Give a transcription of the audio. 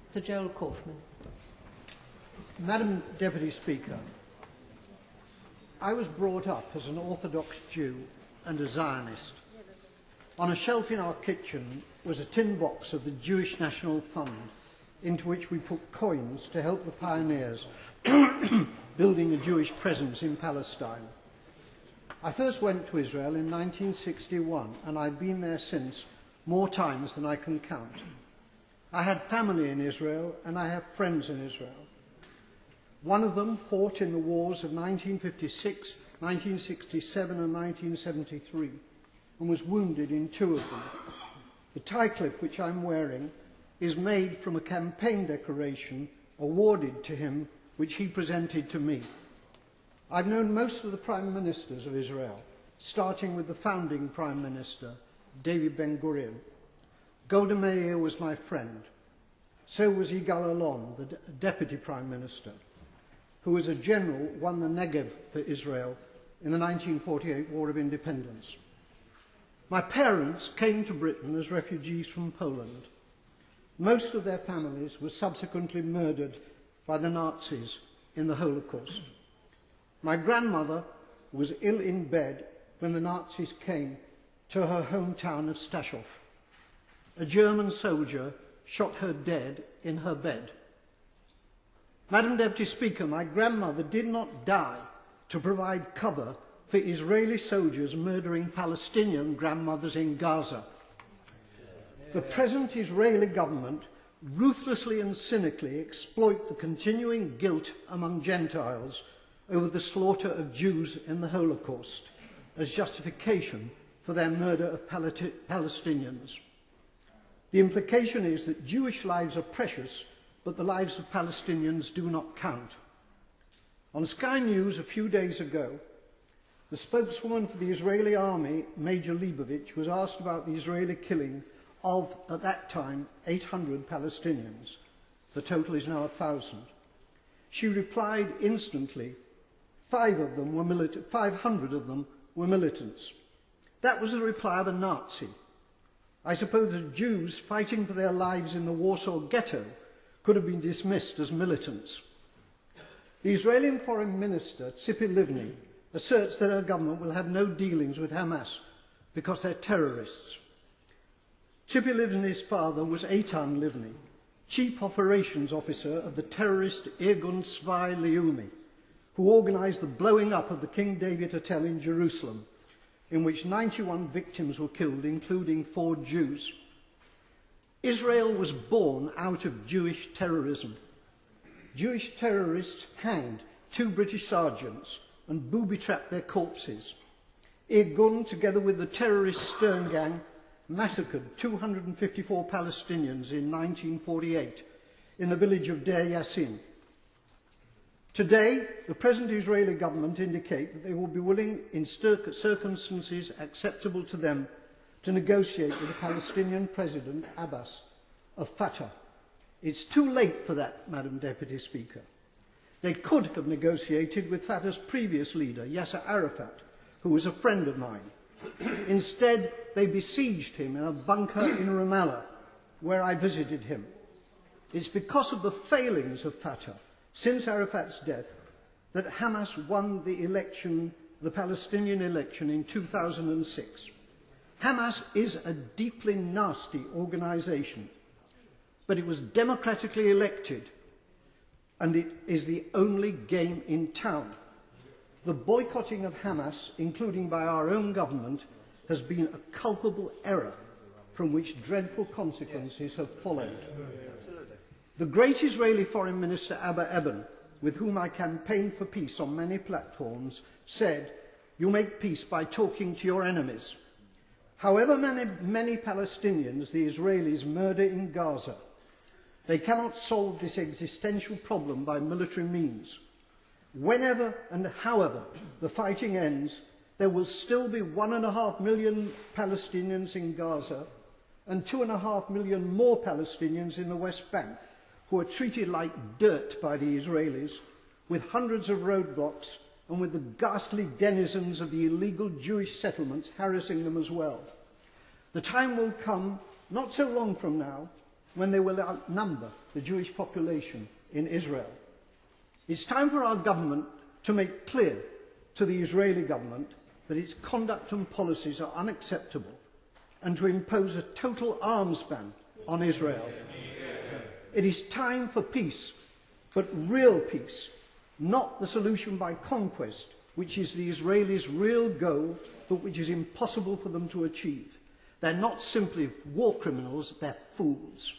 Sir Gerald Kaufman. Madam Deputy Speaker, I was brought up as an Orthodox Jew and a Zionist. On a shelf in our kitchen was a tin box of the Jewish National Fund, into which we put coins to help the pioneers building a Jewish presence in Palestine. I first went to Israel in 1961, and I've been there since more times than I can count. I had family in Israel, and I have friends in Israel. One of them fought in the wars of 1956, 1967 and 1973, and was wounded in two of them. The tie clip which I'm wearing is made from a campaign decoration awarded to him, which he presented to me. I've known most of the Prime Ministers of Israel, starting with the founding Prime Minister, David Ben-Gurion. Golda Meir was my friend. So was Yigal Allon, the Deputy Prime Minister, who as a general won the Negev for Israel in the 1948 War of Independence. My parents came to Britain as refugees from Poland. Most of their families were subsequently murdered by the Nazis in the Holocaust. My grandmother was ill in bed when the Nazis came to her hometown of Stachov. A German soldier shot her dead in her bed. Madam Deputy Speaker, my grandmother did not die to provide cover for Israeli soldiers murdering Palestinian grandmothers in Gaza. The present Israeli government ruthlessly and cynically exploit the continuing guilt among Gentiles over the slaughter of Jews in the Holocaust as justification for their murder of Palestinians. The implication is that Jewish lives are precious, but the lives of Palestinians do not count. On Sky News a few days ago, the spokeswoman for the Israeli army, Major Leibovich, was asked about the Israeli killing of, at that time, 800 Palestinians. The total is now 1,000. She replied instantly, 500 of them were militants. That was the reply of a Nazi. I suppose the Jews fighting for their lives in the Warsaw Ghetto could have been dismissed as militants. The Israeli Foreign Minister, Tzipi Livni, asserts that her government will have no dealings with Hamas because they're terrorists. Tzipi Livni's father was Eitan Livni, Chief Operations Officer of the terrorist Irgun Tzvai Leumi, who organised the blowing up of the King David Hotel in Jerusalem, in which 91 victims were killed, including 4 Jews. Israel was born out of Jewish terrorism. Jewish terrorists hanged 2 British sergeants and booby-trapped their corpses. Irgun, together with the terrorist Stern Gang, massacred 254 Palestinians in 1948 in the village of Deir Yassin. Today, the present Israeli government indicate that they will be willing, in circumstances acceptable to them, to negotiate with the Palestinian President, Abbas, of Fatah. It's too late for that, Madam Deputy Speaker. They could have negotiated with Fatah's previous leader, Yasser Arafat, who was a friend of mine. Instead, they besieged him in a bunker in Ramallah, where I visited him. It's because of the failings of Fatah since Arafat's death that Hamas won the election, the Palestinian election in 2006. Hamas is a deeply nasty organisation, but it was democratically elected, and it is the only game in town. The boycotting of Hamas, including by our own government, has been a culpable error from which dreadful consequences have followed. The great Israeli Foreign Minister Abba Eban, with whom I campaigned for peace on many platforms, said, "You make peace by talking to your enemies." However many Palestinians the Israelis murder in Gaza, they cannot solve this existential problem by military means. Whenever and however the fighting ends, there will still be 1.5 million Palestinians in Gaza and 2.5 million more Palestinians in the West Bank, who are treated like dirt by the Israelis, with hundreds of roadblocks and with the ghastly denizens of the illegal Jewish settlements harassing them as well. The time will come, not so long from now, when they will outnumber the Jewish population in Israel. It's time for our government to make clear to the Israeli government that its conduct and policies are unacceptable and to impose a total arms ban on Israel. It is time for peace, but real peace, not the solution by conquest, which is the Israelis' real goal, but which is impossible for them to achieve. They're not simply war criminals, they're fools.